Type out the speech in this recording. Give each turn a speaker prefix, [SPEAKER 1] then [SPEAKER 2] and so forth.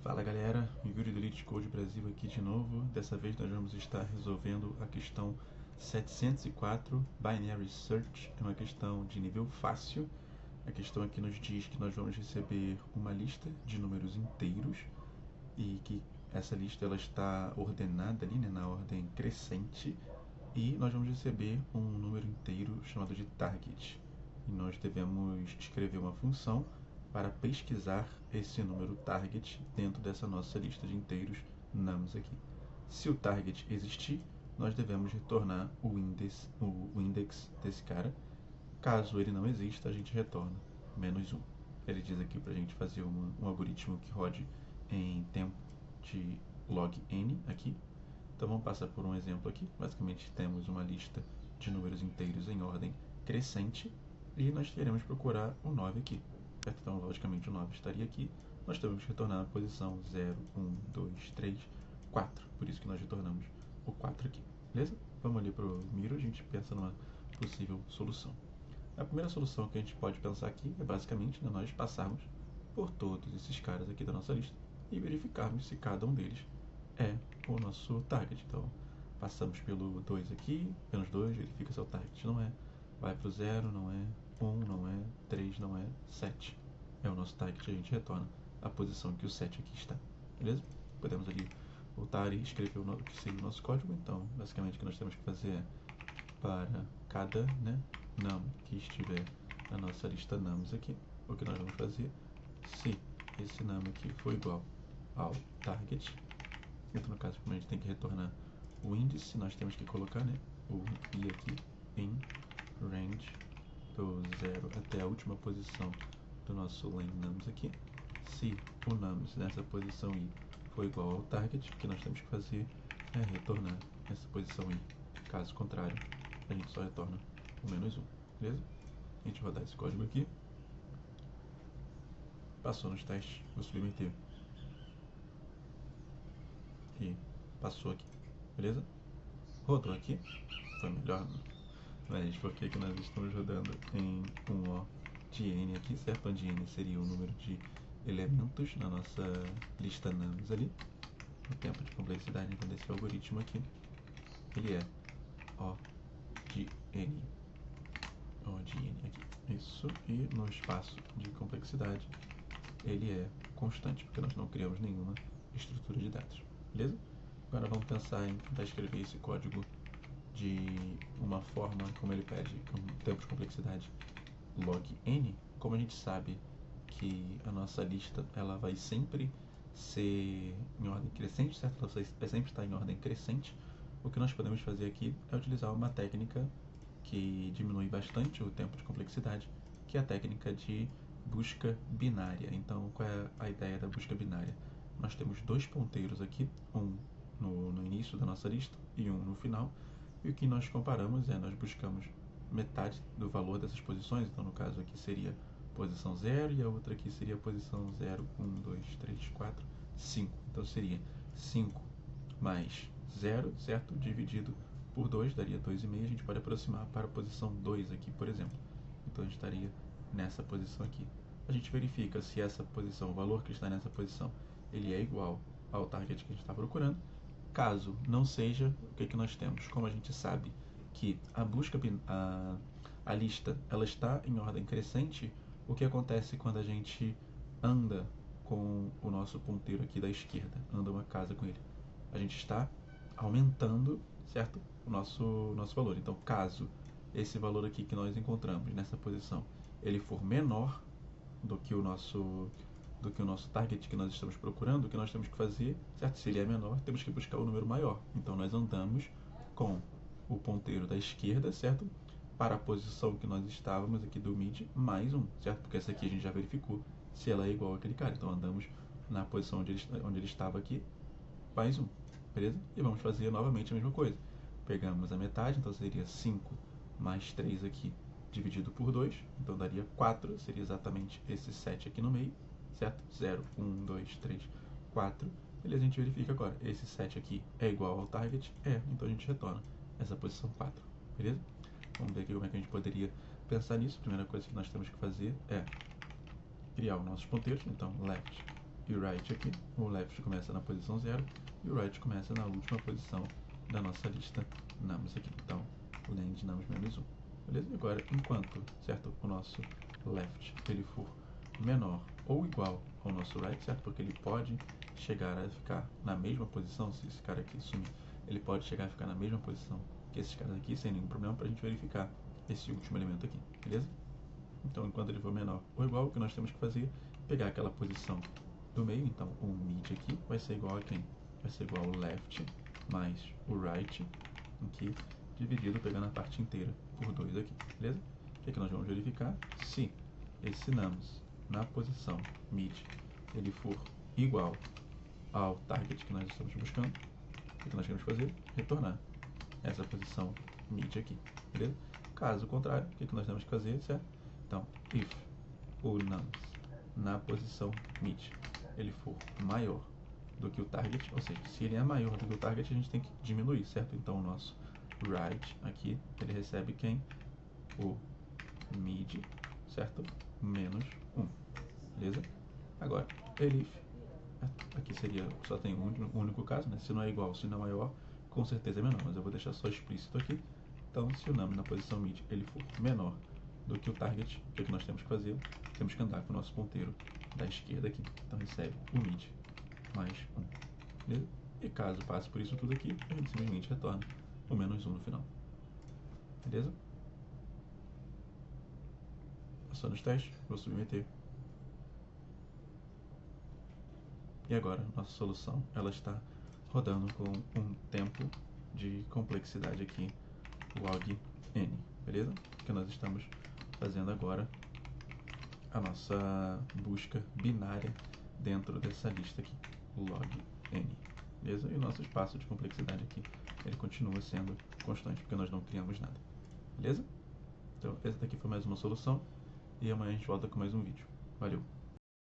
[SPEAKER 1] Fala galera, Yuri do Elite Code Brasil aqui de novo. Dessa vez nós vamos estar resolvendo a questão 704 Binary Search. É uma questão de nível fácil. A questão aqui nos diz que nós vamos receber uma lista de números inteiros e que essa lista ela está ordenada ali, na ordem crescente, e nós vamos receber um número inteiro chamado de target. E nós devemos escrever uma função para pesquisar esse número target dentro dessa nossa lista de inteiros nums aqui. Se o target existir, nós devemos retornar o index desse cara. Caso ele não exista, a gente retorna -1. Ele diz aqui para a gente fazer um algoritmo que rode em tempo de log n aqui. Então vamos passar por um exemplo aqui. Basicamente temos uma lista de números inteiros em ordem crescente e nós queremos procurar o 9 aqui. Então, logicamente, o 9 estaria aqui. Nós temos que retornar a posição 0, 1, 2, 3, 4. Por isso que nós retornamos o 4 aqui. Beleza? Vamos ali para o Miro, a gente pensa numa possível solução. A primeira solução que a gente pode pensar aqui é basicamente nós passarmos por todos esses caras aqui da nossa lista e verificarmos se cada um deles é o nosso target. Então, passamos pelo 2 aqui, menos 2, verifica se é o target, não é. Vai para o 0, não é. 1 não é, 3 não é, 7 é o nosso target, a gente retorna a posição que o 7 aqui está, beleza? Podemos ali voltar e escrever o que seria o nosso código. Então, basicamente o que nós temos que fazer é, para cada num que estiver na nossa lista nums aqui, o que nós vamos fazer, se esse num aqui for igual ao target, então no caso, como a gente tem que retornar o índice, nós temos que colocar o i aqui em range do 0 até a última posição do nosso len nums aqui. Se o nums nessa posição i for igual ao target, o que nós temos que fazer é retornar essa posição i. Caso contrário, a gente só retorna o -1, beleza? A gente rodar esse código aqui. Passou nos testes, vou submeter. E passou aqui, beleza? Rodou aqui, foi melhor, mas por que nós estamos rodando em um O de n aqui, certo? Onde n seria o número de elementos na nossa lista nums ali. O tempo de complexidade então, desse algoritmo aqui, ele é O de n. O de n aqui. Isso, e no espaço de complexidade, ele é constante, porque nós não criamos nenhuma estrutura de dados, beleza? Agora vamos pensar em tentar escrever esse código de uma forma como ele pede, com tempo de complexidade log n. Como a gente sabe que a nossa lista ela vai sempre ser em ordem crescente, certo? Ela vai sempre estar em ordem crescente. O que nós podemos fazer aqui é utilizar uma técnica que diminui bastante o tempo de complexidade, que é a técnica de busca binária. Então, qual é a ideia da busca binária? Nós temos dois ponteiros aqui, um no início da nossa lista e um no final. E o que nós comparamos nós buscamos metade do valor dessas posições. Então, no caso aqui seria posição 0 e a outra aqui seria posição 0, 1, 2, 3, 4, 5. Então, seria 5 mais 0, certo? Dividido por 2, daria 2,5. A gente pode aproximar para a posição 2 aqui, por exemplo. Então, a gente estaria nessa posição aqui. A gente verifica se essa posição, o valor que está nessa posição, ele é igual ao target que a gente está procurando. Caso não seja, o que nós temos? Como a gente sabe que a lista ela está em ordem crescente, o que acontece quando a gente anda com o nosso ponteiro aqui da esquerda, anda uma casa com ele? A gente está aumentando, certo? O nosso valor. Então, caso esse valor aqui que nós encontramos nessa posição, ele for menor do que o nosso target que nós estamos procurando, o que nós temos que fazer, certo? Se ele é menor, temos que buscar o número maior. Então, nós andamos com o ponteiro da esquerda, certo? Para a posição que nós estávamos aqui do mid, mais 1, certo? Porque essa aqui a gente já verificou se ela é igual àquele cara. Então, andamos na posição onde ele estava aqui, mais 1, beleza? E vamos fazer novamente a mesma coisa. Pegamos a metade, então seria 5 mais 3 aqui, dividido por 2, então daria 4, seria exatamente esse 7 aqui no meio, certo? 0, 1, 2, 3, 4. Beleza, a gente verifica agora. Esse 7 aqui é igual ao target? É, então a gente retorna essa posição 4, beleza? Vamos ver aqui como é que a gente poderia pensar nisso. A primeira coisa que nós temos que fazer é criar os nossos ponteiros. Então, left e o right aqui. O left começa na posição 0 e o right começa na última posição da nossa lista nums aqui. Então, land nums menos 1. Beleza? E agora, enquanto, certo, o nosso left ele for menor ou igual ao nosso right, certo? Porque ele pode chegar a ficar na mesma posição, se esse cara aqui sumir, ele pode chegar a ficar na mesma posição que esses caras aqui, sem nenhum problema, para a gente verificar esse último elemento aqui, beleza? Então, enquanto ele for menor ou igual, o que nós temos que fazer é pegar aquela posição do meio. Então, o mid aqui vai ser igual a quem? Vai ser igual ao left mais o right aqui, dividido, pegando a parte inteira por 2 aqui, beleza? O que nós vamos verificar? Se esse nums na posição mid ele for igual ao target que nós estamos buscando, o que nós queremos fazer? Retornar essa posição mid aqui, beleza? Caso contrário, o que nós temos que fazer, certo? Então, if o nums na posição mid ele for maior do que o target, ou seja, se ele é maior do que o target, a gente tem que diminuir, certo? Então, o nosso right aqui, ele recebe quem? O mid, certo? Menos 1, beleza? Agora, elif, aqui seria, só tem um único caso, né? Se não é igual, se não é maior, com certeza é menor, mas eu vou deixar só explícito aqui. Então, se o num na posição mid ele for menor do que o target, o que nós temos que fazer? Temos que andar com o nosso ponteiro da esquerda aqui. Então, recebe o mid mais 1, beleza? E caso passe por isso tudo aqui, a gente simplesmente retorna o menos 1 no final, beleza? Passando os testes, vou submeter. E agora, nossa solução, ela está rodando com um tempo de complexidade aqui, log n, beleza? Porque nós estamos fazendo agora a nossa busca binária dentro dessa lista aqui, log n, beleza? E o nosso espaço de complexidade aqui, ele continua sendo constante, porque nós não criamos nada, beleza? Então, essa daqui foi mais uma solução, e amanhã a gente volta com mais um vídeo. Valeu!